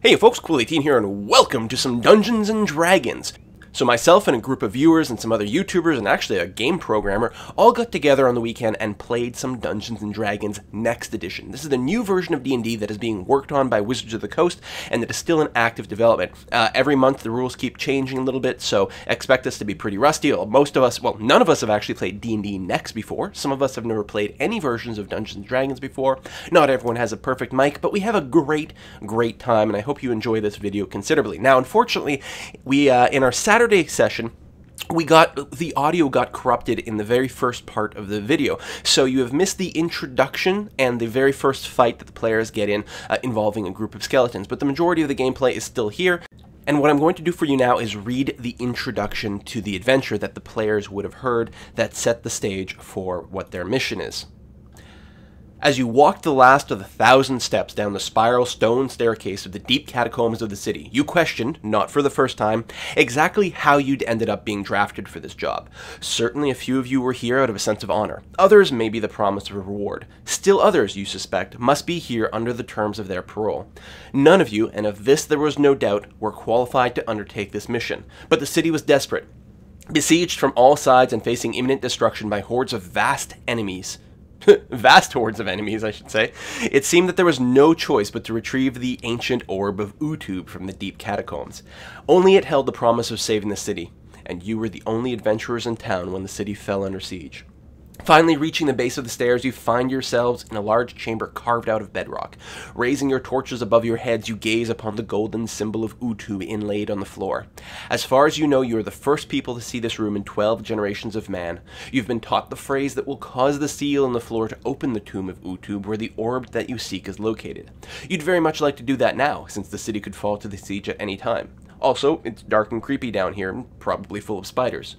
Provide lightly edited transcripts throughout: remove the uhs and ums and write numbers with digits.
Hey folks, Cool18 here, and welcome to some Dungeons & Dragons! So myself and a group of viewers and some other YouTubers and actually a game programmer all got together on the weekend and played some Dungeons & Dragons Next Edition. This is the new version of D&D that is being worked on by Wizards of the Coast and that is still in active development. Every month the rules keep changing a little bit, so expect us to be pretty rusty. Most of us, well, none of us have actually played D&D Next before. Some of us have never played any versions of Dungeons & Dragons before. Not everyone has a perfect mic, but we have a great time, and I hope you enjoy this video considerably. Now, unfortunately, we in our Saturday session, the audio got corrupted in the very first part of the video, so you have missed the introduction and the very first fight that the players get in involving a group of skeletons, but the majority of the gameplay is still here. And what I'm going to do for you now is read the introduction to the adventure that the players would have heard that set the stage for what their mission is. As you walked the last of the 1,000 steps down the spiral stone staircase of the deep catacombs of the city, you questioned, not for the first time, exactly how you'd ended up being drafted for this job. Certainly a few of you were here out of a sense of honor. Others maybe the promise of a reward. Still others, you suspect, must be here under the terms of their parole. None of you, and of this there was no doubt, were qualified to undertake this mission. But the city was desperate. Besieged from all sides and facing imminent destruction by hordes of vast enemies, I should say, it seemed that there was no choice but to retrieve the ancient orb of ooze from the deep catacombs. Only it held the promise of saving the city, and you were the only adventurers in town when the city fell under siege. Finally reaching the base of the stairs, you find yourselves in a large chamber carved out of bedrock. Raising your torches above your heads, you gaze upon the golden symbol of ooze inlaid on the floor. As far as you know, you are the first people to see this room in 12 generations of man. You've been taught the phrase that will cause the seal on the floor to open the tomb of ooze where the orb that you seek is located. You'd very much like to do that now, since the city could fall to the siege at any time. Also, it's dark and creepy down here, and probably full of spiders.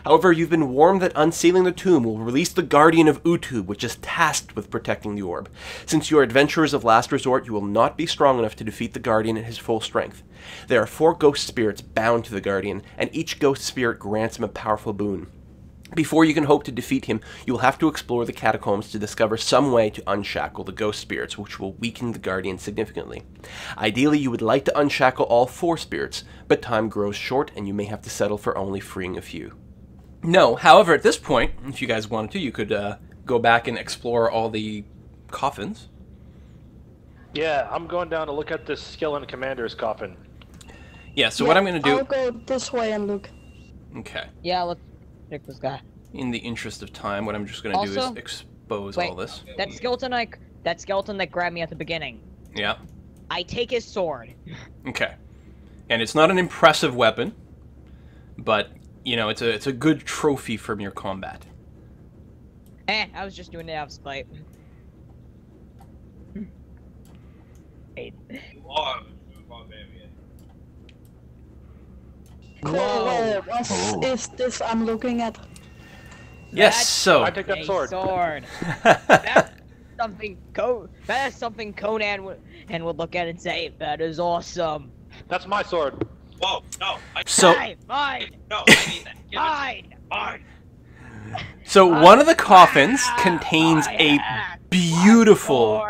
However, you've been warned that unsealing the tomb will release the Guardian of ooze, which is tasked with protecting the orb. Since you are adventurers of last resort, you will not be strong enough to defeat the Guardian at his full strength. There are 4 ghost spirits bound to the Guardian, and each ghost spirit grants him a powerful boon. Before you can hope to defeat him, you will have to explore the catacombs to discover some way to unshackle the ghost spirits, which will weaken the Guardian significantly. Ideally, you would like to unshackle all 4 spirits, but time grows short and you may have to settle for only freeing a few. No, however, at this point, if you guys wanted to, you could go back and explore all the coffins. Yeah, I'm going down to look at this skeleton commander's coffin. Yeah, so what I'm going to do... I'll go this way and look. Okay. Yeah, let's pick this guy. In the interest of time, what I'm just going to do is expose all this. That skeleton that grabbed me at the beginning. Yeah. I take his sword. Okay. And it's not an impressive weapon, but, you know, it's a good trophy from your combat. I was just doing it out of spite. Hey. Whoa. What is this I'm looking at? Yes, so... I take that sword. That's something Conan would look at and say, that is awesome. That's my sword. Whoa, no. Mine! No, I need that. Mine! So one of the coffins contains a beautiful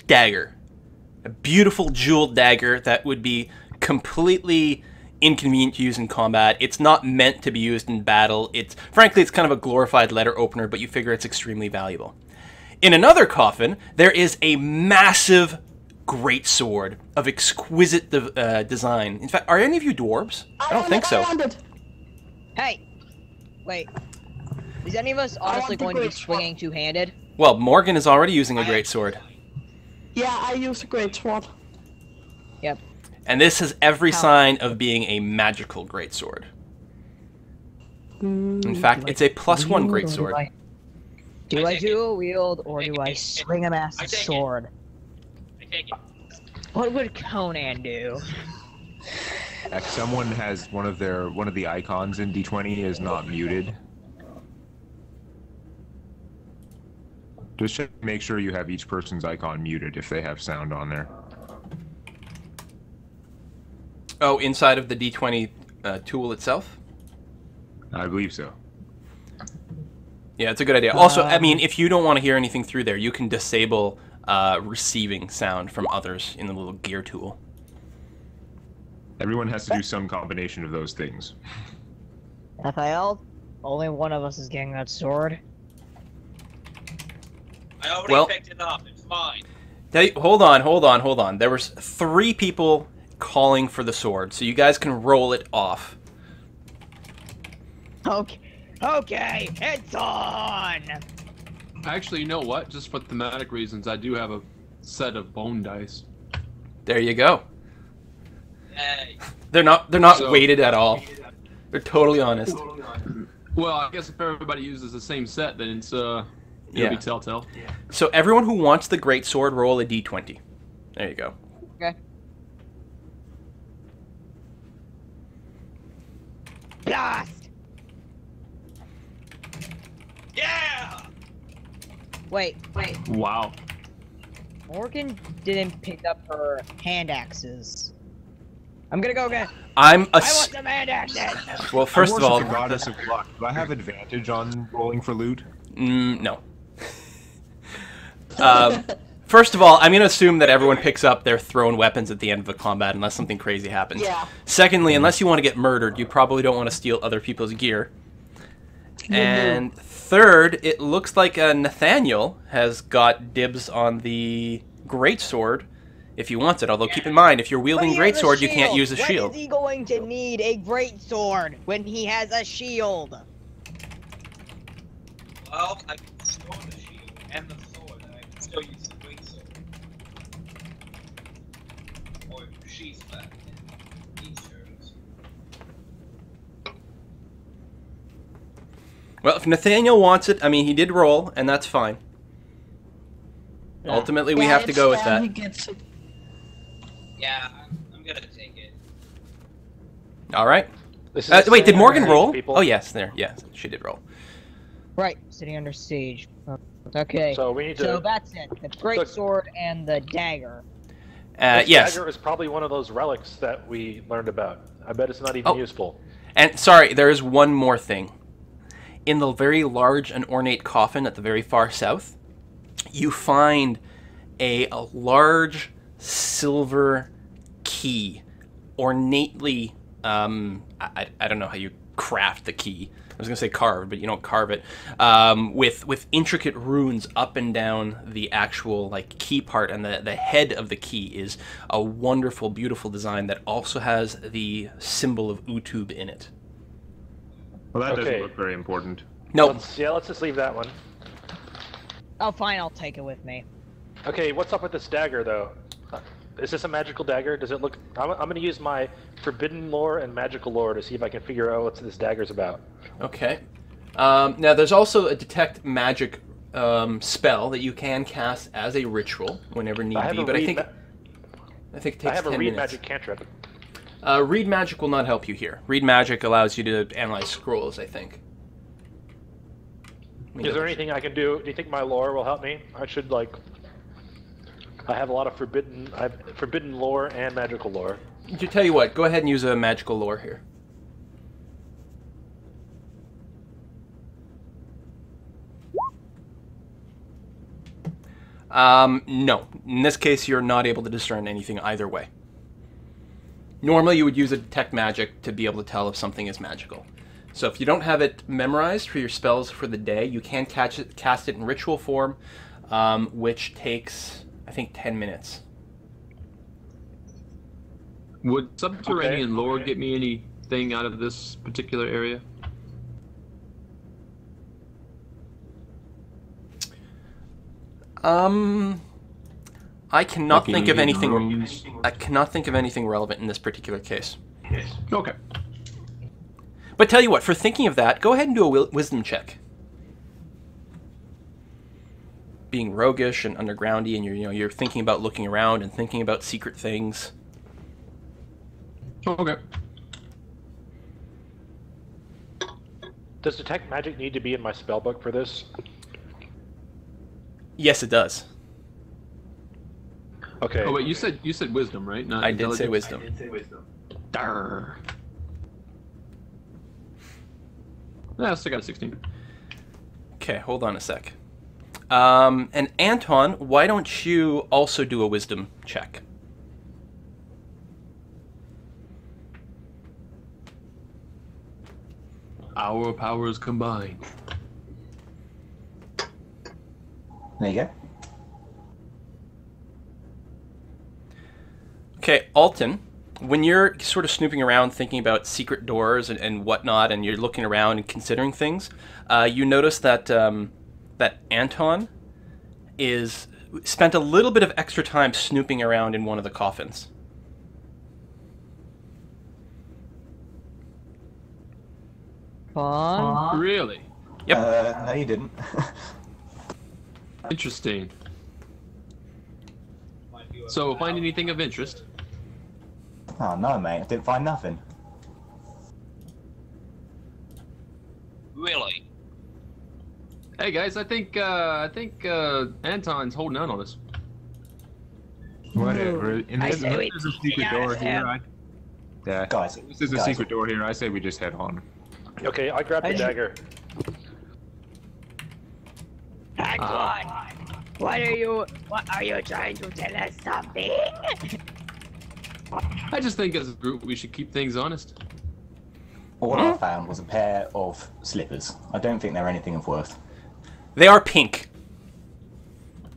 dagger. A beautiful jeweled dagger that would be completely inconvenient to use in combat. It's not meant to be used in battle. Frankly, it's kind of a glorified letter opener, but you figure it's extremely valuable. In another coffin, there is a massive greatsword of exquisite design. In fact, are any of you dwarves? I don't think so. Hey! Wait. Is any of us honestly going to be swinging two-handed? Well, Morgan is already using a greatsword. Yeah, I use a greatsword. Yep. And this has every sign of being a magical greatsword. In fact, it's a +1 greatsword. Do I dual wield or do I swing a massive sword? I take it. What would Conan do? If someone has one of the icons in D20 is not muted, just make sure you have each person's icon muted if they have sound on there. Oh, inside of the D20 tool itself? I believe so. Yeah, it's a good idea. Also, I mean, if you don't want to hear anything through there, you can disable receiving sound from others in the little gear tool. Everyone has to do some combination of those things. Nathaniel, only one of us is getting that sword. I already picked it up. It's mine. Hold on. There was 3 people calling for the sword, so you guys can roll it off. Okay, it's on! Actually, you know what? Just for thematic reasons, I do have a set of bone dice. There you go. Yay. They're not So- weighted at all. They're totally honest. Well, I guess if everybody uses the same set, then it's it'll be telltale. So everyone who wants the great sword, roll a d20. There you go. Okay. Blast! Yeah! Wait. Wow. Morgan didn't pick up her hand axes. I'm gonna go get. I want some hand axes! Well, first I of all, worship the goddess of luck. Do I have advantage on rolling for loot? no. First of all, I'm going to assume that everyone picks up their thrown weapons at the end of the combat unless something crazy happens. Yeah. Secondly, unless you want to get murdered, you probably don't want to steal other people's gear. And third, it looks like Nathaniel has got dibs on the greatsword if he wants it. Although keep in mind, if you're wielding But he has a greatsword, you can't shield. use a shield. When is he going to need a great sword when he has a shield? Well, I can store the shield and the sword, and I can still use the great sword. Or sheath that in each turns. Well, if Nathaniel wants it, I mean, he did roll, and that's fine. Ultimately, we have to go with that. He gets it. Yeah, I'm gonna take it. All right. This is Wait, did Morgan roll? people. Oh, yes, there. Yes, she did roll. Right, sitting under siege. Okay. So we need to. So that's it. The great Look. sword and the dagger. This Yes. dagger is probably one of those relics that we learned about. I bet it's not even Oh. useful. And sorry, there is one more thing. In the very large and ornate coffin at the very far south, you find a large silver key, ornately. I don't know how you craft the key. I was gonna say carved, but you don't carve it. With intricate runes up and down the actual like key part, and the head of the key is a wonderful, beautiful design that also has the symbol of Utub in it. Well, that Okay. doesn't look very important. No, Let's just leave that one. Oh, fine, I'll take it with me. Okay, what's up with this dagger though? Is this a magical dagger? Does it look? I'm gonna use my forbidden lore and magical lore to see if I can figure out what this dagger's about. Okay. Now, there's also a detect magic spell that you can cast as a ritual whenever need I have be, a but I read think ma- it takes I have a 10 read minutes. magic cantrip. Read magic will not help you here. Read magic allows you to analyze scrolls, I think. Is there anything I can do? Do you think my lore will help me? I should like. I have a lot of forbidden lore and magical lore. To tell you what, go ahead and use a magical lore here. No. In this case, you're not able to discern anything either way. Normally, you would use a detect magic to be able to tell if something is magical. So if you don't have it memorized for your spells for the day, you can cast it in ritual form, which takes, I think, 10 minutes. Would subterranean Okay. lore get me anything out of this particular area? I cannot Like think of any anything. runes? I cannot think of anything relevant in this particular case. Okay. But tell you what, for thinking of that, go ahead and do a wisdom check. Being roguish and undergroundy, and you're thinking about looking around and thinking about secret things. Okay. Does detect magic need to be in my spellbook for this? Yes, it does. Okay. Oh wait, you said wisdom, right? Not I did say intelligence? wisdom. Darr. Yeah, I still got a 16. Okay, hold on a sec. And Anton, why don't you also do a wisdom check? Our powers combined. There you go. Okay, Alton, when you're sort of snooping around thinking about secret doors and whatnot, and you're looking around and considering things, you notice that that Anton spent a little bit of extra time snooping around in one of the coffins. Fun. Really? Yep. No, you didn't. Interesting. So, find anything of interest? Oh no, mate, I didn't find nothing. Really? Hey guys, I think Anton's holding out on us. Whatever. And I there's say we a secret door here. Yeah. Guys, This is a secret door here. I say we just head on. Okay, I grabbed the dagger. Hang on. What are you trying to tell us something? I just think as a group we should keep things honest. all I found was a pair of slippers. I don't think they're anything of worth. They are pink.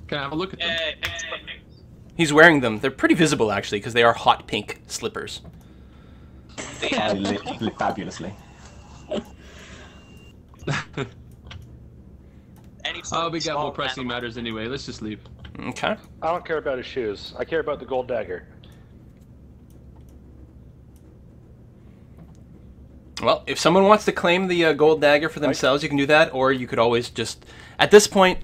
Can I have a look at them? He's wearing them. They're pretty visible, actually, because they are hot pink slippers. They lit fabulously. We got more pressing matters anyway. Let's just leave. Okay. I don't care about his shoes. I care about the gold dagger. Well, if someone wants to claim the gold dagger for themselves, you can do that, or you could always just... At this point,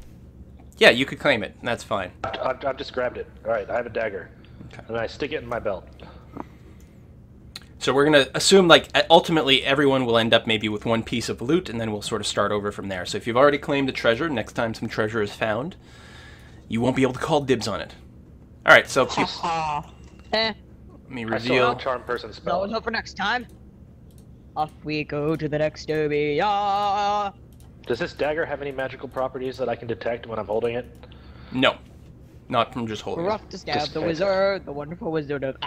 yeah, you could claim it, and that's fine. I've just grabbed it. Alright, I have a dagger. Okay. And I stick it in my belt. So we're going to assume, like, ultimately everyone will end up maybe with one piece of loot, and then we'll sort of start over from there. So if you've already claimed a treasure, next time some treasure is found, you won't be able to call dibs on it. Alright, so... Let me I still reveal... have a charm person No, spell. no, for next time. Off we go to the next area. Does this dagger have any magical properties that I can detect when I'm holding it? No. Not from just holding We're it. off to stab Just the face it. wizard, the wonderful wizard of...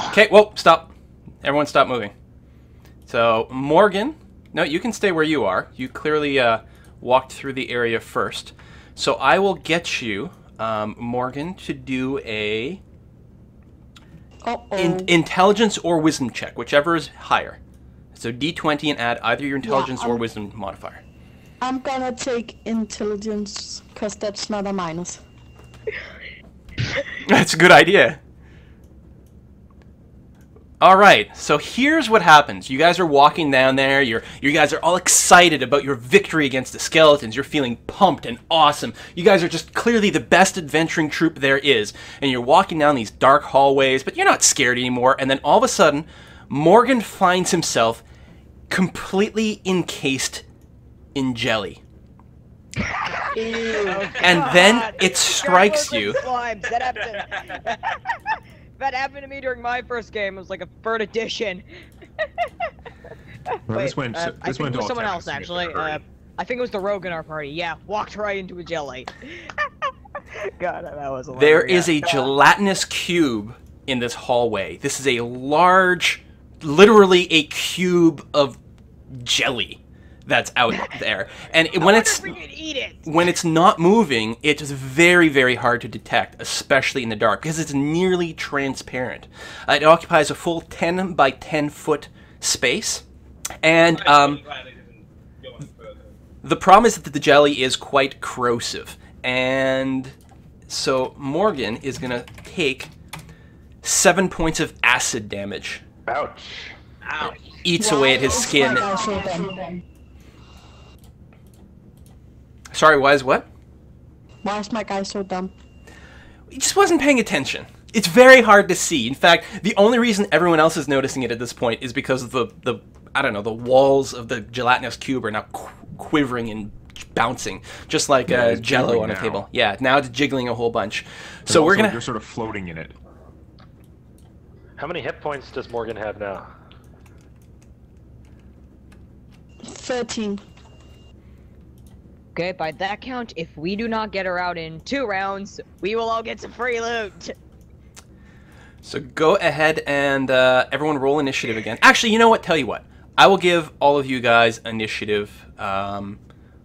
Okay, whoa, stop. Everyone stop moving. So, Morgan... No, you can stay where you are. You clearly walked through the area first. So I will get you, Morgan, to do a... intelligence or wisdom check, whichever is higher. So D20 and add either your intelligence or wisdom modifier. I'm gonna take intelligence, because that's not a minus. That's a good idea. Alright, so here's what happens. You guys are walking down there, you guys are all excited about your victory against the skeletons, you're feeling pumped and awesome. You guys are just clearly the best adventuring troupe there is, and you're walking down these dark hallways, but you're not scared anymore, and then all of a sudden, Morgan finds himself completely encased in jelly. And then it strikes you. Slimes. That happened. That happened to me during my first game. It was like a third edition. Well, this went. I This think went it was all someone Tellaz else in a actually. hurry. I think it was the rogue in our party. Yeah, walked right into a jelly. God, that was hilarious. There is a gelatinous cube in this hallway. This is a large, literally a cube of jelly that's out there. And when it's not moving, it's very, very hard to detect, especially in the dark, because it's nearly transparent. It occupies a full 10 by 10 foot space, and the problem is that the jelly is quite corrosive, and so Morgan is gonna take 7 points of acid damage. Ouch. Eats away at his skin. Why is my guy so dumb? Sorry, why is what? Why is my guy so dumb? He just wasn't paying attention. It's very hard to see. In fact, the only reason everyone else is noticing it at this point is because of the I don't know, the walls of the gelatinous cube are now quivering and bouncing, just like it's Jello jiggling on a now. table. Yeah, now it's jiggling a whole bunch. But So we're also, gonna. You're sort of floating in it. How many hit points does Morgan have now? 13. Okay, by that count, if we do not get her out in 2 rounds, we will all get some free loot. So go ahead and everyone roll initiative again. Actually, you know what? Tell you what. I will give all of you guys initiative.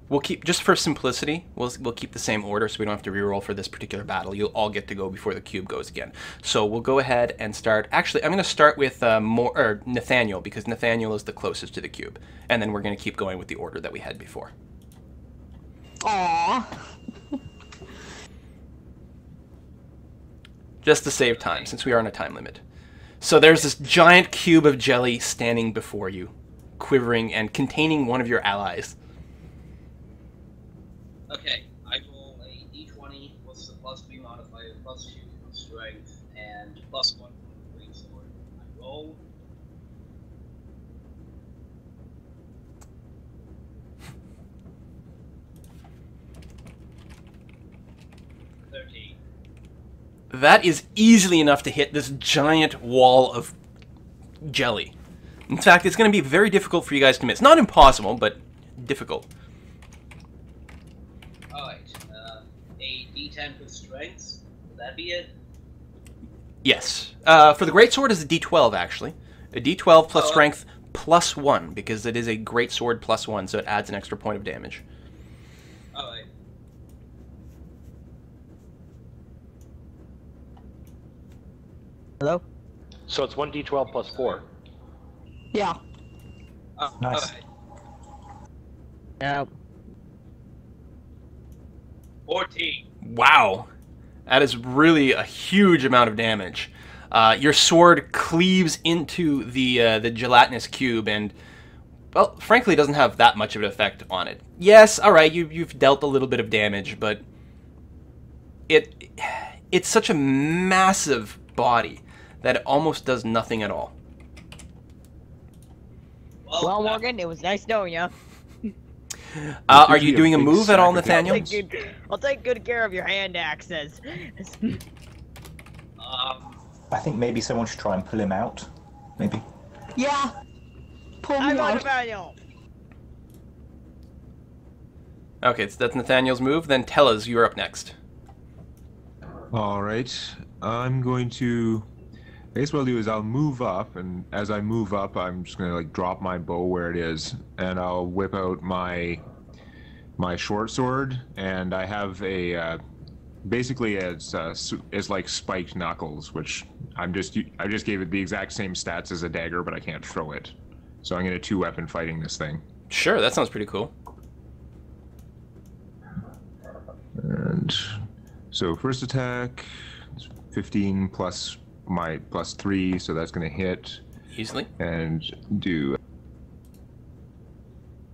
We'll keep, just for simplicity, we'll keep the same order so we don't have to reroll for this particular battle. You'll all get to go before the cube goes again. So we'll go ahead and start. Actually, I'm going to start with Nathaniel, because Nathaniel is the closest to the cube. And then we're going to keep going with the order that we had before. Aww. Just to save time, since we are on a time limit. So there's this giant cube of jelly standing before you, quivering and containing one of your allies. Okay, I roll a d20 plus the +3 modifier, +2 for strength, and +1 for the greatsword. I roll. That is easily enough to hit this giant wall of jelly. In fact, it's going to be very difficult for you guys to miss. Not impossible, but difficult. Alright, a d10 for strength. Would that be it? Yes. For the greatsword is a d12, actually. A d12 plus strength +1, because it is a greatsword +1, so it adds an extra point of damage. Alright. Hello? So it's 1d12 plus 4. Yeah. Oh, Nice. alright. No. 14. Wow. That is really a huge amount of damage. Your sword cleaves into the gelatinous cube and, well, frankly, doesn't have that much of an effect on it. Yes, all right, you've dealt a little bit of damage, but it's such a massive body that it almost does nothing at all. Well, Morgan, it was nice knowing you. Are you doing a move at all, Nathaniel? I'll take good care of your hand axes. I think maybe someone should try and pull him out. Maybe. Yeah. Pull me I'm on out. Nathaniel. Okay, so that's Nathaniel's move. Then Tellaz, you're up next. All right, I'm going to. I guess what I'll do is I'll move up, and as I move up, I'm just gonna like drop my bow where it is, and I'll whip out my short sword, and I have a basically it's like spiked knuckles, which I just gave it the exact same stats as a dagger, but I can't throw it, so I'm gonna 2-weapon fighting this thing. Sure, that sounds pretty cool. And so first attack, 15 plus my +3, so that's going to hit. Easily. And do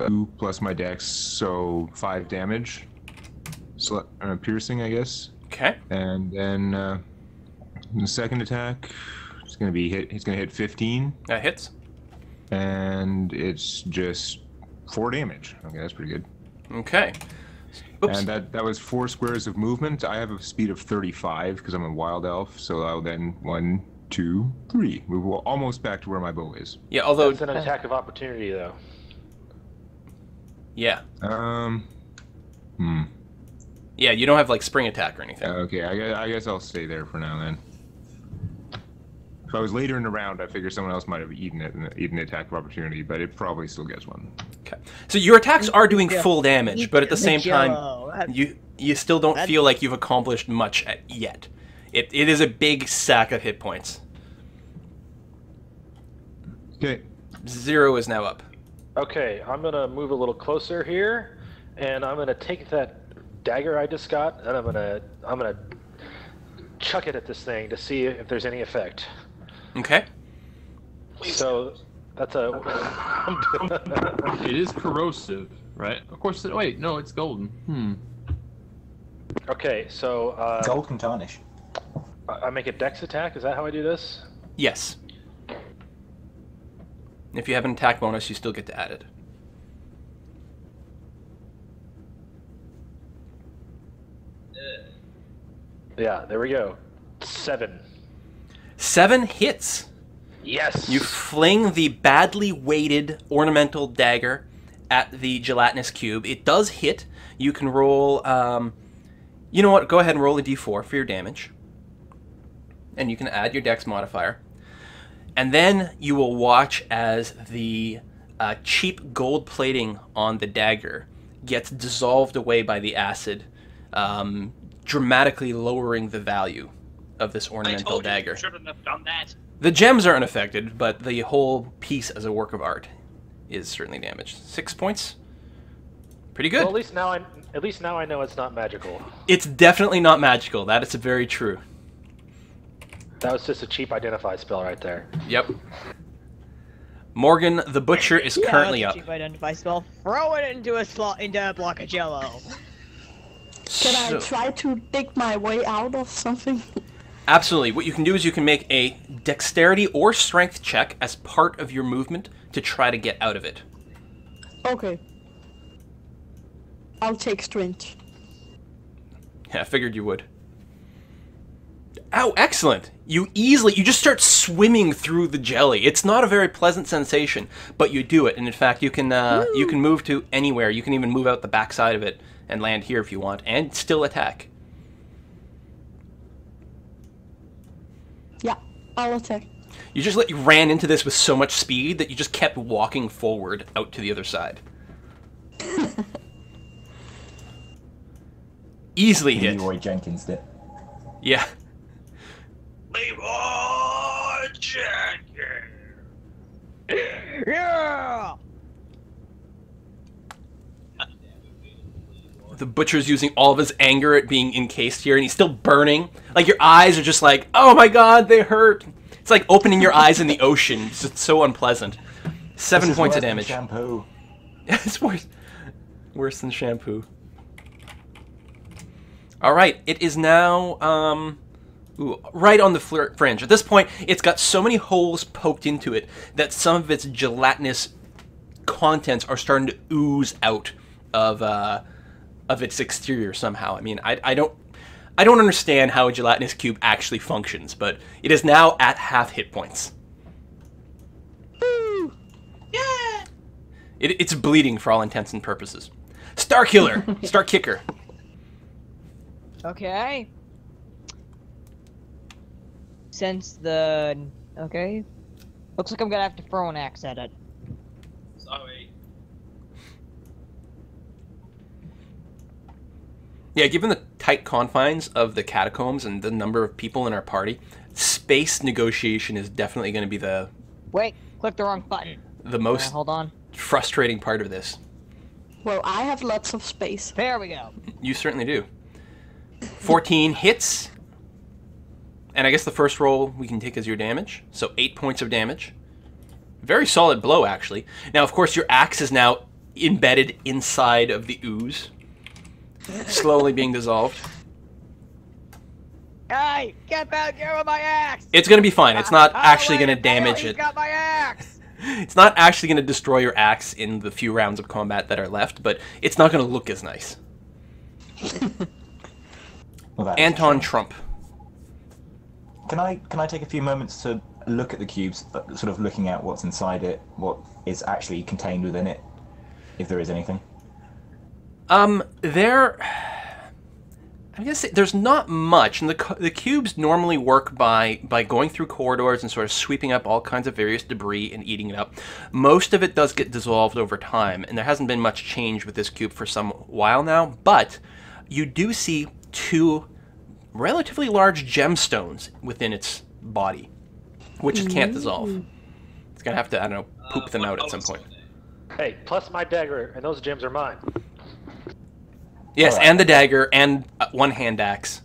2 plus my dex, so 5 damage. So, piercing, I guess. Okay. And then the second attack, it's going to be hit. He's going to hit 15. That hits. And it's just 4 damage. Okay, that's pretty good. Okay. Oops. And that was 4 squares of movement. I have a speed of 35 because I'm a wild elf, so I'll then 1, 2, 3 move almost back to where my bow is. Yeah, although That's an attack of opportunity, though. yeah, Hmm. yeah, you don't have like spring attack or anything. Okay, I guess I'll stay there for now then. If I was later in the round, I figure someone else might have eaten it and eaten the attack of opportunity, but it probably still gets one. Okay. So your attacks are doing full damage, but at the same time, Jello. you still don't feel like you've accomplished much yet. It is a big sack of hit points. Okay. 0 is now up. Okay, I'm gonna move a little closer here, and I'm gonna take that dagger I just got, and I'm gonna chuck it at this thing to see if there's any effect. Okay. So that's a. It is corrosive, right? Of course. Wait, no, it's golden. Okay, so Gold can tarnish. I make a dex attack. Is that how I do this? Yes. If you have an attack bonus, you still get to add it. Yeah, there we go. 7. 7 hits. Yes. You fling the badly weighted ornamental dagger at the gelatinous cube. It does hit. You can roll... you know what? Go ahead and roll a d4 for your damage. And you can add your dex modifier. And then you will watch as the cheap gold plating on the dagger gets dissolved away by the acid, dramatically lowering the value of this ornamental dagger. Shouldn't have done that. The gems are unaffected, but the whole piece as a work of art is certainly damaged. 6 points. Pretty good. Well, at least now I know it's not magical. It's definitely not magical. That is very true. That was just a cheap identify spell right there. Yep. Morgan the Butcher is currently up. Cheap identify spell. Throw it into a block of jello. Can I try to dig my way out of something? Absolutely. What you can do is you can make a dexterity or strength check as part of your movement to try to get out of it. Okay. I'll take strength. Yeah, I figured you would. Oh, excellent. You just start swimming through the jelly. It's not a very pleasant sensation, but you do it. And in fact, you can move to anywhere. You can even move out the backside of it and land here if you want, and still attack. Yeah, I'll attack. You ran into this with so much speed that you just kept walking forward out to the other side. Easily hit. Leroy Jenkins did. Yeah. Leroy Jenkins. Yeah! The Butcher's using all of his anger at being encased here, and he's still burning. Like, your eyes are just like, oh my god, they hurt. It's like opening your eyes in the ocean. It's just so unpleasant. 7 points of damage. Shampoo. It's worse than shampoo. Alright, it is now, right on the fringe. At this point, it's got so many holes poked into it that some of its gelatinous contents are starting to ooze out of its exterior somehow. I mean, I don't understand how a gelatinous cube actually functions, but it is now at half hit points. Woo! Yeah. It's bleeding for all intents and purposes. Starkiller! Starkicker. Okay. Okay. Looks like I'm gonna have to throw an axe at it. Sorry. Yeah, given the tight confines of the catacombs and the number of people in our party, space negotiation is definitely going to be the Wait, click the wrong button. most Hold on. frustrating part of this. Well, I have lots of space. There we go. You certainly do. 14 hits. And I guess the first roll we can take as your damage. So 8 points of damage. Very solid blow, actually. Now, of course, your axe is now embedded inside of the ooze. Slowly being dissolved. Hey, get back here with my axe! It's going to be fine. It's not actually going to damage it. Got my axe! It's not actually going to destroy your axe in the few rounds of combat that are left, but it's not going to look as nice. Well, Anton Trump. Can I take a few moments to look at the cubes, sort of looking at what's inside it, what is actually contained within it, if there is anything? I'm gonna say there's not much, and the cubes normally work by going through corridors and sort of sweeping up all kinds of various debris and eating it up. Most of it does get dissolved over time, and there hasn't been much change with this cube for some while now, but you do see 2 relatively large gemstones within its body, which it can't dissolve. It's gonna have to, I don't know, poop them out at some point. Hey, plus my dagger, and those gems are mine. Yes, Alright. and the dagger, and 1 hand axe.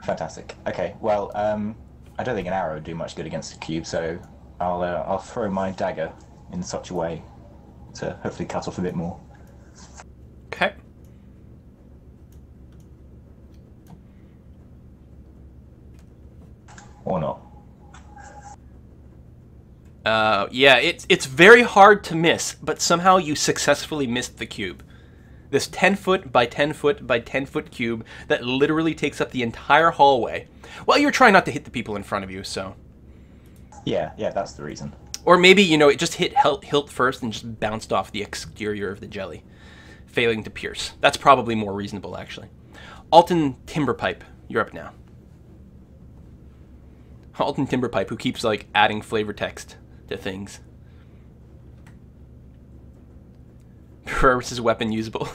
Fantastic. Okay, well, I don't think an arrow would do much good against a cube, so I'll throw my dagger in such a way to hopefully cut off a bit more. Okay. Or not. Yeah, it's very hard to miss, but somehow you successfully missed the cube. This 10-foot by 10-foot by 10-foot cube that literally takes up the entire hallway. Well, you're trying not to hit the people in front of you, so... Yeah, that's the reason. Or maybe, you know, it just hit hilt first and just bounced off the exterior of the jelly, failing to pierce. That's probably more reasonable, actually. Alton Timberpipe, you're up now. Alton Timberpipe, who keeps, like, adding flavor text to things. Versus weapon usable.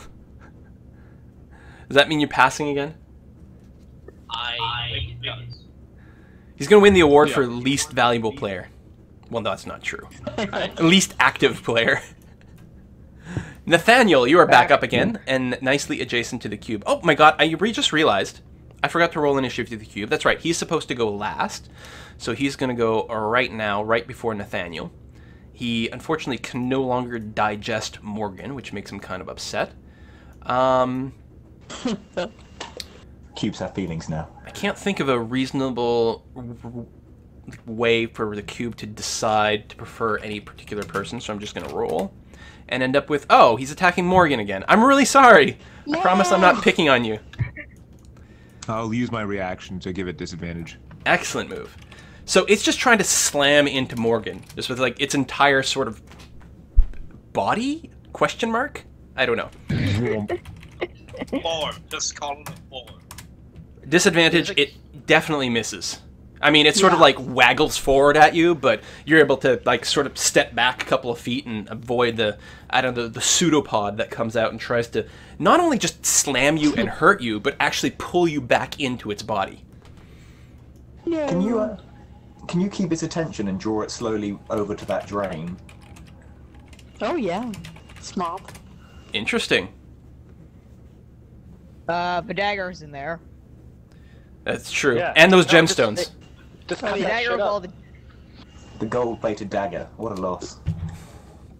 Does that mean you're passing again? I think it does. He's going to win the award for least valuable player. Well, no, that's not true. Least active player. Nathaniel, you are back up again, and nicely adjacent to the cube. Oh my god, I just realized I forgot to roll initiative to the cube. That's right, he's supposed to go last. So he's going to go right now, right before Nathaniel. He, unfortunately, can no longer digest Morgan, which makes him kind of upset. Cubes have feelings now. I can't think of a reasonable way for the cube to decide to prefer any particular person, so I'm just going to roll. And end up with, oh, he's attacking Morgan again. I'm really sorry. I promise I'm not picking on you. I'll use my reaction to give it disadvantage. Excellent move. So it's just trying to slam into Morgan, just with like its entire sort of body? Question mark? I don't know. Form. Just call it a form. Disadvantage, it definitely misses. I mean, it sort of like waggles forward at you, but you're able to like sort of step back a couple of feet and avoid the, I don't know, the pseudopod that comes out and tries to not only just slam you and hurt you, but actually pull you back into its body. Can you keep its attention and draw it slowly over to that drain? Oh yeah, smart. Interesting. The dagger's in there. That's true. Yeah. And those No, gemstones. Just The cut that dagger shit with all up. The gold-plated dagger. What a loss.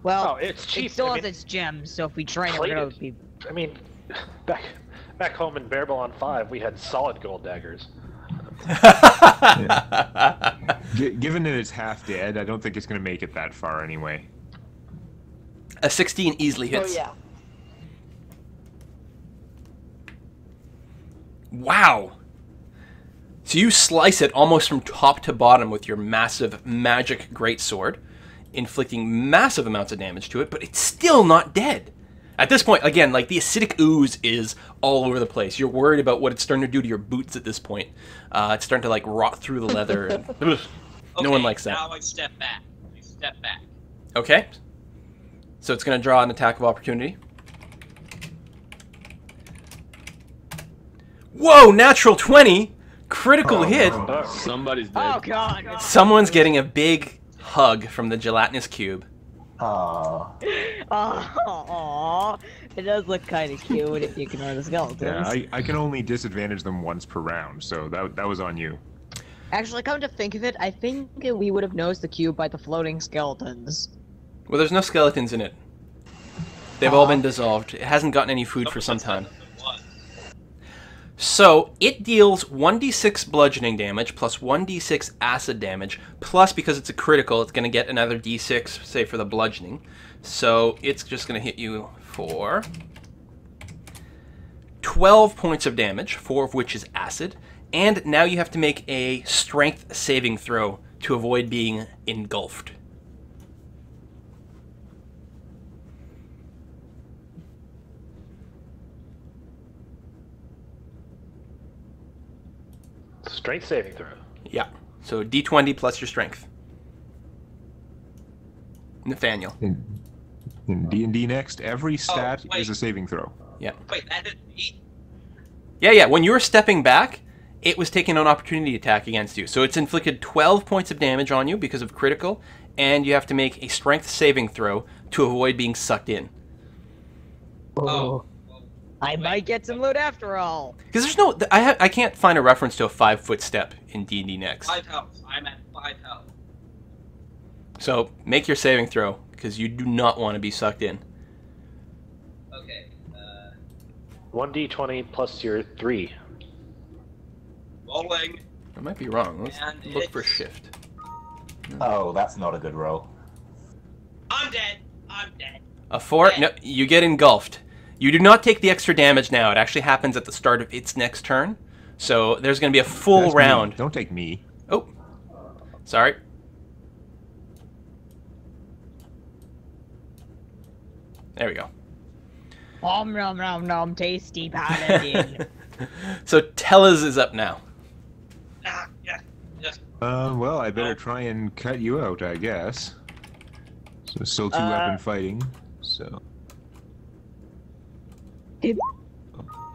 Well, Oh, it's cheap. it still I has mean, its gems, so if we train it, we're gonna be... I mean, back home in Bearball 5, we had solid gold daggers. Given that it's half dead, I don't think it's going to make it that far anyway. A 16 easily Oh hits. yeah. Wow. So you slice it almost from top to bottom with your massive magic greatsword, inflicting massive amounts of damage to it, but it's still not dead. At this point, again, like the acidic ooze is all over the place. You're worried about what it's starting to do to your boots at this point. It's starting to like rot through the leather. And, no one likes that. Now I step back. Okay. So it's going to draw an attack of opportunity. Whoa, natural 20! Critical hit! Somebody's dead. Oh god! Someone's getting a big hug from the gelatinous cube. Ah. Aww. It does look kind of cute if you ignore the skeletons. Yeah, I can only disadvantage them once per round, so that was on you. Actually, come to think of it, I think we would have noticed the cube by the floating skeletons. Well, there's no skeletons in it. They've all been dissolved. It hasn't gotten any food for some time. So, it deals 1d6 bludgeoning damage, plus 1d6 acid damage, plus, because it's a critical, it's going to get another d6, say, for the bludgeoning. So, it's just going to hit you for 12 points of damage, 4 of which is acid, and now you have to make a strength saving throw to avoid being engulfed. Strength saving throw. Yeah. So d20 plus your strength. Nathaniel. In D&D next, every stat is a saving throw. Yeah. Wait, that didn't me? Yeah. When you were stepping back, it was taking an opportunity attack against you. So it's inflicted 12 points of damage on you because of critical, and you have to make a strength saving throw to avoid being sucked in. Oh. I might get some loot after all. Because there's no... I can't find a reference to a 5-foot step in D&D next. 5 health. I'm at 5 health. So make your saving throw, because you do not want to be sucked in. Okay. 1d20 plus your 3. Rolling. I might be wrong. Let's And look for it's- shift. Oh, that's not a good roll. I'm dead. A 4? No, you get engulfed. You do not take the extra damage now. It actually happens at the start of its next turn. So there's going to be a full That's me. round. Don't take me. Oh. Sorry. There we go. Nom nom nom nom, tasty Paladin. So Tellaz is up now. Ah, yeah, yes. Well, I better try and cut you out, I guess. So still two weapon fighting. So.